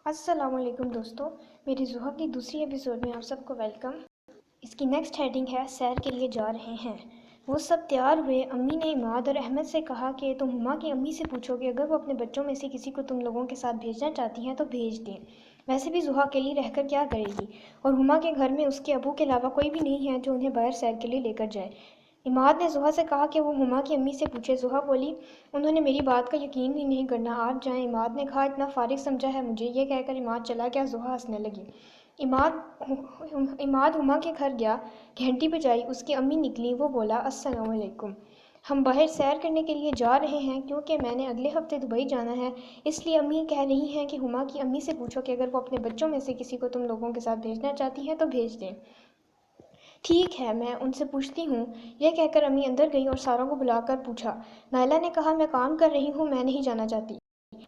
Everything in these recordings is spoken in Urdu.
السلام علیکم دوستو، میری زحا کی دوسری ایپیسوڈ میں آپ سب کو ویلکم۔ اس کی نیکسٹ ہیڈنگ ہے سیر کے لیے جا رہے ہیں۔ وہ سب تیار ہوئے۔ امی نے عماد اور احمد سے کہا کہ تم ہما کی امی سے پوچھو کہ اگر وہ اپنے بچوں میں سے کسی کو تم لوگوں کے ساتھ بھیجنا چاہتی ہیں تو بھیج دیں۔ ویسے بھی زحا اکیلی رہ کر کیا کرے گی، اور ہما کے گھر میں اس کے ابو کے علاوہ کوئی بھی نہیں ہے جو انہیں باہر سیر کے لیے لے کر جائے۔ عماد نے زحا سے کہا کہ وہ ہما کی امی سے پوچھے۔ زحا بولی انہوں نے میری بات کا یقین ہی نہیں کرنا، آپ جائیں۔ عماد نے کہا اتنا فارغ سمجھا ہے مجھے، یہ کہہ کر عماد چلا گیا۔ زحا ہنسنے لگی۔ عماد ہما کے گھر گیا، گھنٹی بجائی، اس کی امی نکلی۔ وہ بولا السلام علیکم، ہم باہر سیر کرنے کے لیے جا رہے ہیں کیونکہ میں نے اگلے ہفتے دبئی جانا ہے، اس لیے امی کہہ رہی ہیں کہ ہما کی امی سے پوچھو کہ اگر وہ اپنے بچوں میں سے کسی کو تم لوگوں کے ساتھ بھیجنا چاہتی ہیں تو بھیج دیں۔ ٹھیک ہے، میں ان سے پوچھتی ہوں، یہ کہہ کر امی اندر گئی اور ساروں کو بلا کر پوچھا۔ نائلہ نے کہا میں کام کر رہی ہوں، میں نہیں جانا چاہتی۔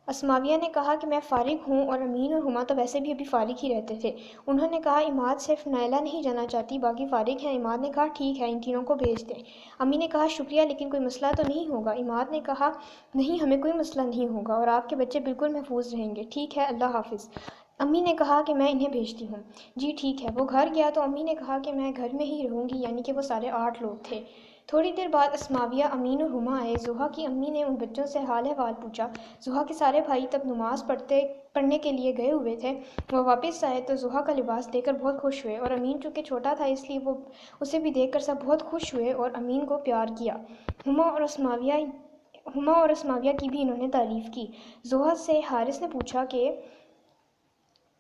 اسماویہ نے کہا کہ میں فارغ ہوں، اور امین اور ہما تو ویسے بھی ابھی فارغ ہی رہتے تھے۔ انہوں نے کہا عماد صرف نائلہ نہیں جانا چاہتی، باقی فارغ ہیں۔ عماد نے کہا ٹھیک ہے، ان تینوں کو بھیج دیں۔ امی نے کہا شکریہ، لیکن کوئی مسئلہ تو نہیں ہوگا؟ عماد نے کہا نہیں، ہمیں کوئی مسئلہ نہیں ہوگا، اور آپ کے بچے بالکل محفوظ رہیں گے۔ ٹھیک ہے، اللہ حافظ۔ امی نے کہا کہ میں انہیں بھیجتی ہوں۔ جی ٹھیک ہے۔ وہ گھر گیا تو امی نے کہا کہ میں گھر میں ہی رہوں گی، یعنی کہ وہ سارے 8 لوگ تھے۔ تھوڑی دیر بعد اسماویہ، امین اور ہما آئے۔ زحا کی امی نے ان بچوں سے حال احوال پوچھا۔ زحا کے سارے بھائی تب نماز پڑھنے کے لیے گئے ہوئے تھے۔ وہ واپس آئے تو زحا کا لباس دیکھ کر بہت خوش ہوئے، اور امین چونکہ چھوٹا تھا اس لیے وہ اسے بھی دیکھ کر سب بہت خوش ہوئے اور امین کو پیار کیا۔ ہما اور اسماویہ کی بھی انہوں نے تعریف کی۔ زحا سے حارث نے پوچھا کہ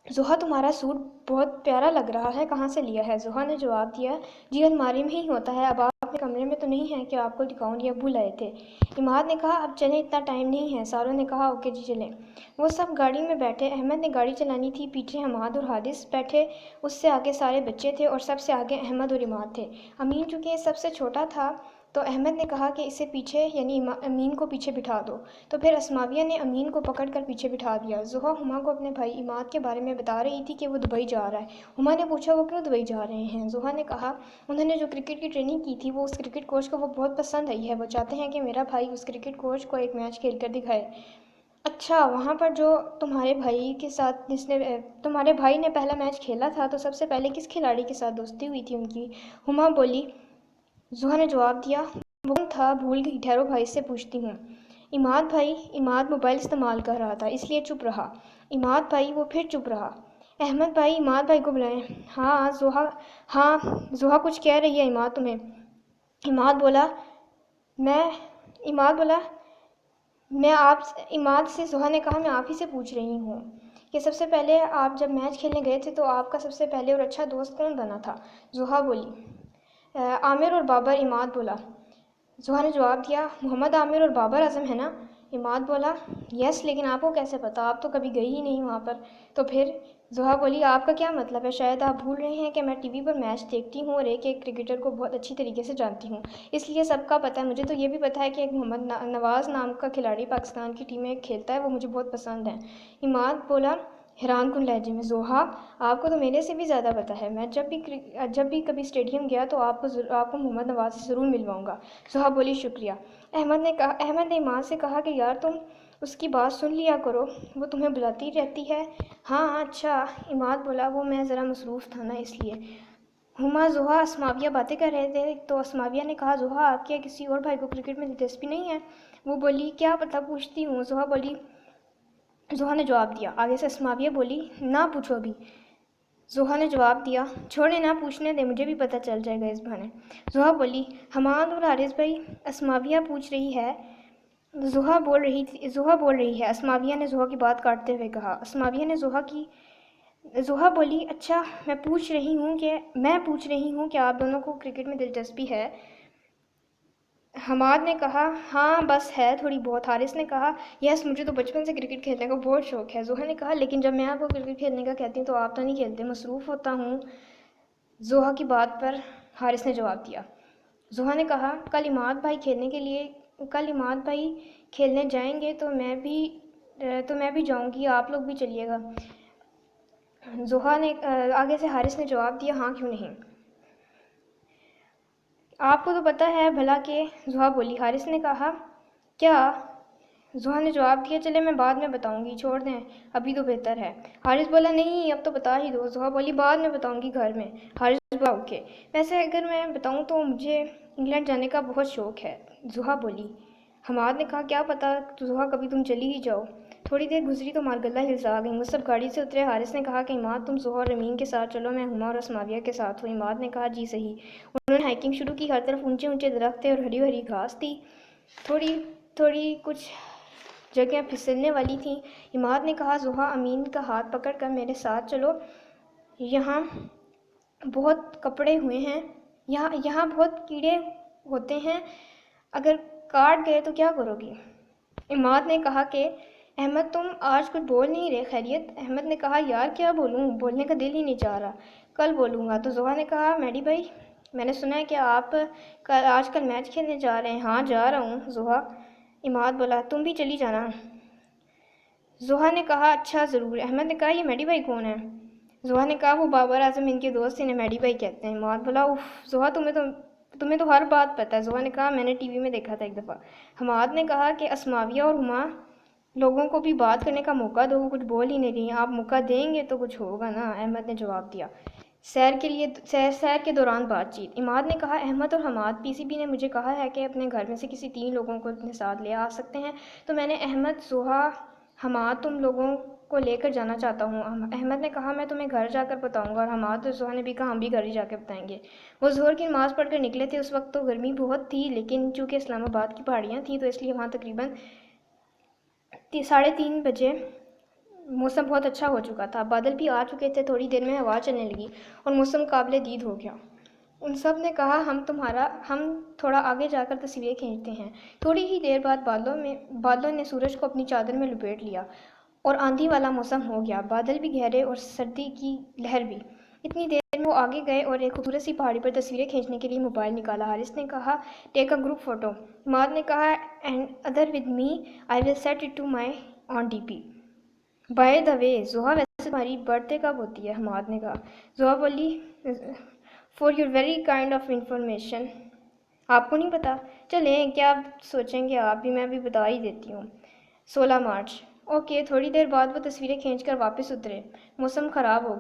زحا تمہارا سوٹ بہت پیارا لگ رہا ہے، کہاں سے لیا ہے؟ زحا نے جواب دیا جی الماری میں ہی ہوتا ہے، اب آپ اپنے کمرے میں تو نہیں ہیں کہ آپ کو دکھاؤں، یہ ابو لائے تھے۔ عماد نے کہا اب چلیں، اتنا ٹائم نہیں ہے۔ ساروں نے کہا اوکے جی چلیں۔ وہ سب گاڑی میں بیٹھے۔ احمد نے گاڑی چلانی تھی، پیچھے حماد اور حارث بیٹھے، اس سے آگے سارے بچے تھے، اور سب سے آگے احمد اور عماد تھے۔ امین چونکہ سب سے چھوٹا تھا تو احمد نے کہا کہ اسے پیچھے، یعنی امین کو پیچھے بٹھا دو، تو پھر اسماویہ نے امین کو پکڑ کر پیچھے بٹھا دیا۔ زحا ہما کو اپنے بھائی عماد کے بارے میں بتا رہی تھی کہ وہ دبئی جا رہا ہے۔ ہما نے پوچھا وہ کیوں دبئی جا رہے ہیں؟ زحا نے کہا انہوں نے جو کرکٹ کی ٹریننگ کی تھی وہ اس کرکٹ کوچ کو وہ بہت پسند آئی ہے، وہ چاہتے ہیں کہ میرا بھائی اس کرکٹ کوچ کو ایک میچ کھیل کر دکھائے۔ اچھا، وہاں پر جو تمہارے بھائی نے پہلا میچ کھیلا تھا تو سب سے پہلے کس کھلاڑی کے ساتھ دوستی ہوئی تھی ان کی؟ ہما بولی۔ زحا نے جواب دیا وہ کون تھا؟ بھول گئی، ٹھہرو بھائی سے پوچھتی ہوں۔ عماد موبائل استعمال کر رہا تھا اس لیے چپ رہا۔ عماد بھائی، وہ پھر چپ رہا۔ احمد بھائی، عماد بھائی کو بلائیں۔ ہاں زحا کچھ کہہ رہی ہے عماد تمہیں۔ عماد بولا عماد سے زحا نے کہا میں آپ ہی سے پوچھ رہی ہوں کہ سب سے پہلے آپ جب میچ کھیلنے گئے تھے تو آپ کا سب سے پہلے اور اچھا دوست کون بنا تھا؟ زحا بولی عامر اور بابر۔ عماد بولا۔ زحا نے جواب دیا محمد عامر اور بابر اعظم ہے نا؟ عماد بولا یس، لیکن آپ کو کیسے پتا؟ آپ تو کبھی گئی ہی نہیں وہاں پر۔ تو پھر؟ زحا بولی آپ کا کیا مطلب ہے؟ شاید آپ بھول رہے ہیں کہ میں ٹی وی پر میچ دیکھتی ہوں اور ایک ایک کرکٹر کو بہت اچھی طریقے سے جانتی ہوں، اس لیے سب کا پتہ ہے۔ مجھے تو یہ بھی پتہ ہے کہ ایک محمد نواز نام کا کھلاڑی پاکستان کی ٹیم میں کھیلتا ہے، وہ مجھے بہت پسند ہے۔ عماد بولا حیران کن لہجے میں زحا آپ کو تو میرے سے بھی زیادہ پتہ ہے، میں جب بھی کبھی اسٹیڈیم گیا تو آپ کو محمد نواز سے ضرور ملواؤں گا۔ زحا بولی شکریہ۔ احمد نے عماد سے کہا کہ یار تم اس کی بات سن لیا کرو، وہ تمہیں بلاتی رہتی ہے۔ ہاں اچھا، عماد بولا وہ میں ذرا مصروف تھا نا اس لیے۔ ہما، زحا، اسماویہ باتیں کر رہے تھے تو اسماویہ نے کہا زحا آپ کے کسی اور بھائی کو کرکٹ میں دلچسپی نہیں ہے؟ وہ بولی کیا پتہ، پوچھتی ہوں۔ زحا نے جواب دیا۔ آگے سے اسماویہ بولی نہ پوچھو ابھی۔ زحا نے جواب دیا چھوڑیں نہ، پوچھنے دیں، مجھے بھی پتہ چل جائے گا اس بہانے۔ زحا بولی حماد اور حارث بھائی؟ اسماویہ پوچھ رہی ہے۔ زحا بول رہی ہے، اسماویہ نے زحا کی بات کاٹتے ہوئے کہا۔ زحا بولی اچھا، میں پوچھ رہی ہوں کہ آپ دونوں کو کرکٹ میں دلچسپی ہے؟ حماد نے کہا ہاں بس ہے تھوڑی بہت۔ حارث نے کہا یس، مجھے تو بچپن سے کرکٹ کھیلنے کا بہت شوق ہے۔ زحا نے کہا لیکن جب میں آپ کو کرکٹ کھیلنے کا کہتی ہوں تو آپ تو نہیں کھیلتے، مصروف ہوتا ہوں۔ زحا کی بات پر حارث نے جواب دیا۔ زحا نے کہا کل عماد بھائی کھیلنے جائیں گے تو میں بھی جاؤں گی، آپ لوگ بھی چلیے گا۔ آگے سے حارث نے جواب دیا ہاں کیوں نہیں، آپ کو تو پتہ ہے بھلا کہ۔ زحا بولی۔ حارث نے کہا کیا؟ زحا نے جواب دیا چلے میں بعد میں بتاؤں گی، چھوڑ دیں ابھی تو بہتر ہے۔ حارث بولا نہیں اب تو بتا ہی دو۔ زحا بولی بعد میں بتاؤں گی گھر میں۔ حارث بولا اوکے، ویسے اگر میں بتاؤں تو مجھے انگلینڈ جانے کا بہت شوق ہے، زحا بولی۔ حماد نے کہا کیا پتہ زحا کبھی تم چلی ہی جاؤ۔ تھوڑی دیر گزری تو مارگلہ ہلز آ گئیں، وہ سب گاڑی سے اترے۔ حارث نے کہا کہ عماد تم زحا اور امین کے ساتھ چلو، میں ہما اور اسماویہ کے ساتھ ہوں۔ عماد نے کہا جی صحیح۔ انہوں نے ہائیکنگ شروع کی، ہر طرف اونچے اونچے درخت تھے اور ہری ہری گھاس تھی، تھوڑی کچھ جگہیں پھسلنے والی تھیں۔ عماد نے کہا زحا امین کا ہاتھ پکڑ کر میرے ساتھ چلو، یہاں بہت کپڑے ہوئے ہیں، یہاں بہت کیڑے ہوتے ہیں، اگر کاٹ گئے تو کیا کرو گی؟ عماد نے کہا کہ احمد تم آج کچھ بول نہیں رہے، خیریت؟ احمد نے کہا یار کیا بولوں، بولنے کا دل ہی نہیں چاہ رہا، کل بولوں گا۔ تو زحا نے کہا میڈی بھائی میں نے سنا ہے کہ آپ آج کل میچ کھیلنے جا رہے ہیں۔ ہاں جا رہا ہوں زحا۔ عماد بولا تم بھی چلی جانا۔ زحا نے کہا اچھا ضرور۔ احمد نے کہا یہ میڈی بھائی کون ہے؟ زحا نے کہا وہ بابر اعظم ان کے دوست انہیں میڈی بھائی کہتے ہیں۔ عماد بولا اف زحا تمہیں تو ہر بات پتہ ہے۔ زحا نے کہا میں نے ٹی وی میں دیکھا تھا ایک دفعہ۔ حماد نے کہا کہ اسماویہ اور ہما لوگوں کو بھی بات کرنے کا موقع دو، وہ کچھ بول ہی نہیں رہی ہیں، آپ موقع دیں گے تو کچھ ہوگا نا۔ احمد نے جواب دیا۔ سیر کے دوران بات چیت۔ عماد نے کہا احمد اور حماد پی سی بی نے مجھے کہا ہے کہ اپنے گھر میں سے کسی 3 لوگوں کو اپنے ساتھ لے آ سکتے ہیں، تو میں نے احمد زحا حماد تم لوگوں کو لے کر جانا چاہتا ہوں۔ احمد نے کہا میں تمہیں گھر جا کر بتاؤں گا، اور حماد اور زحا نے بھی کہا ہم بھی گھر ہی جا کے بتائیں گے۔ وہ ظہر کی نماز پڑھ کر نکلے تھے، اس وقت تو گرمی بہت تھی، لیکن چونکہ اسلام آباد کی پہاڑیاں تھیں تو اس لیے وہاں تقریباً 3:30 بجے موسم بہت اچھا ہو چکا تھا، بادل بھی آ چکے تھے، تھوڑی دیر میں ہوا چلنے لگی اور موسم قابل دید ہو گیا۔ ان سب نے کہا ہم تھوڑا آگے جا کر تصویریں کھینچتے ہیں۔ تھوڑی ہی دیر بعد بادلوں نے سورج کو اپنی چادر میں لپیٹ لیا اور آندھی والا موسم ہو گیا، بادل بھی گہرے اور سردی کی لہر بھی۔ اتنی دیر میں وہ آگے گئے اور ایک خوبصورت سی پہاڑی پر تصویریں کھینچنے کے لیے موبائل نکالا۔ حارث نے کہا ٹیک اے گروپ فوٹو۔ عماد نے کہا and other with me I will set it to my on D P. By the way Zaha ویسے تمہاری برتھ ڈے کب ہوتی ہے؟ حماد نے کہا۔ زحا بولی for your very kind of information, آپ کو نہیں پتہ؟ چلیں کیا سوچیں گے آپ بھی، میں بھی بتا ہی دیتی ہوں، 16 مارچ۔ اوکے۔ تھوڑی دیر بعد وہ تصویریں کھینچ کر واپس اترے، موسم خراب ہو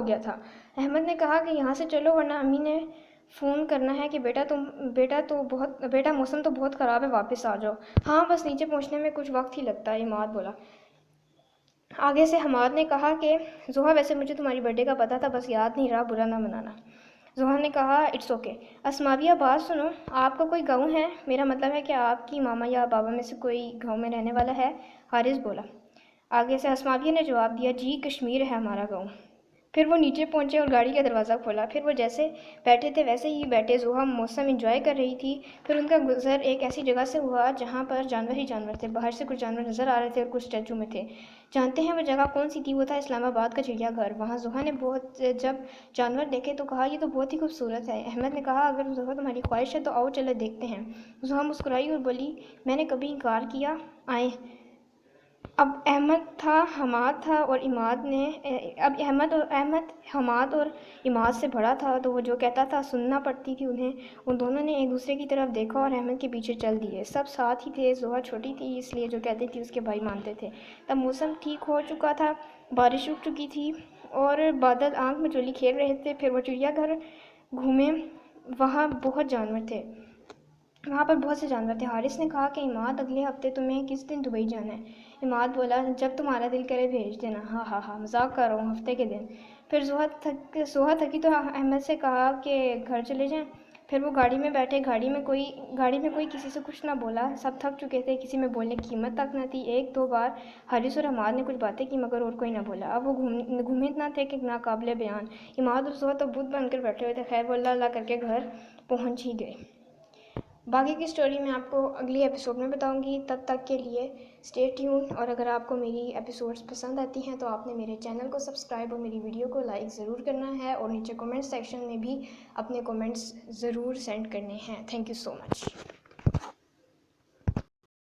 گیا تھا۔ احمد نے کہا کہ یہاں سے چلو ورنہ امی نے فون کرنا ہے کہ بیٹا موسم تو بہت خراب ہے، واپس آ جاؤ۔ ہاں بس نیچے پہنچنے میں کچھ وقت ہی لگتا ہے، عماد بولا۔ آگے سے حماد نے کہا کہ زحا ویسے مجھے تمہاری برتھ ڈے کا پتہ تھا، بس یاد نہیں رہا، برا نہ منانا۔ زحا نے کہا اٹس اوکے۔ اسماویہ بات سنو، آپ کا کوئی گاؤں ہے؟ میرا مطلب ہے کہ آپ کی ماما یا بابا میں سے کوئی گاؤں میں رہنے والا ہے؟ حارث بولا۔ آگے سے اسماویہ نے جواب دیا جی کشمیر ہے ہمارا گاؤں۔ پھر وہ نیچے پہنچے اور گاڑی کا دروازہ کھولا، پھر وہ جیسے بیٹھے تھے ویسے ہی بیٹھے۔ زحا موسم انجوائے کر رہی تھی۔ پھر ان کا گزر ایک ایسی جگہ سے ہوا جہاں پر جانور ہی جانور تھے، باہر سے کچھ جانور نظر آ رہے تھے اور کچھ اسٹیچو میں تھے۔ جانتے ہیں وہ جگہ کون سی تھی؟ وہ تھا اسلام آباد کا چڑیا گھر۔ وہاں زحا نے جب جانور دیکھے تو کہا یہ تو بہت ہی خوبصورت ہے۔ احمد نے کہا اگر زحا تمہاری خواہش ہے تو آؤ چلے دیکھتے ہیں۔ زحا مسکرائی اور بولی میں نے کبھی انکار کیا، آئیں۔ اب احمد حماد اور اماد سے بڑا تھا تو وہ جو کہتا تھا سننا پڑتی تھی انہیں۔ ان دونوں نے ایک دوسرے کی طرف دیکھا اور احمد کے پیچھے چل دیے۔ سب ساتھ ہی تھے، زحا چھوٹی تھی اس لیے جو کہتی تھی اس کے بھائی مانتے تھے۔ تب موسم ٹھیک ہو چکا تھا، بارش رک چکی تھی اور بادل آنکھ میں چولی کھیل رہے تھے۔ پھر وہ چڑیا گھر گھومے، وہاں پر بہت سے جانور تھے۔ حارث نے کہا کہ عماد اگلے ہفتے تمہیں کس دن دبئی جانا ہے؟ عماد بولا جب تمہارا دل کرے بھیج دینا۔ ہاں مذاق کر رہا ہوں، ہفتے کے دن۔ پھر زحا تھکی تو احمد سے کہا کہ گھر چلے جائیں۔ پھر وہ گاڑی میں بیٹھے، گاڑی میں کوئی کسی سے کچھ نہ بولا، سب تھک چکے تھے، کسی میں بولنے کی ہمت تک نہ تھی۔ 1-2 بار حارث اور حماد نے کچھ باتیں کی مگر اور کوئی نہ بولا۔ اب وہ گھومے نہ تھے کہ ناقابل بیان۔ عماد اور زحا تو بت بن کر بیٹھے ہوئے تھے، خیر وہ اللہ کر کے گھر پہنچ ہی گئے۔ باقی کی سٹوری میں آپ کو اگلی ایپیسوڈ میں بتاؤں گی، تب تک کے لیے اسٹے ٹیون۔ اور اگر آپ کو میری ایپیسوڈز پسند آتی ہیں تو آپ نے میرے چینل کو سبسکرائب اور میری ویڈیو کو لائک ضرور کرنا ہے، اور نیچے کومنٹ سیکشن میں بھی اپنے کومنٹس ضرور سینڈ کرنے ہیں۔ Thank you so much.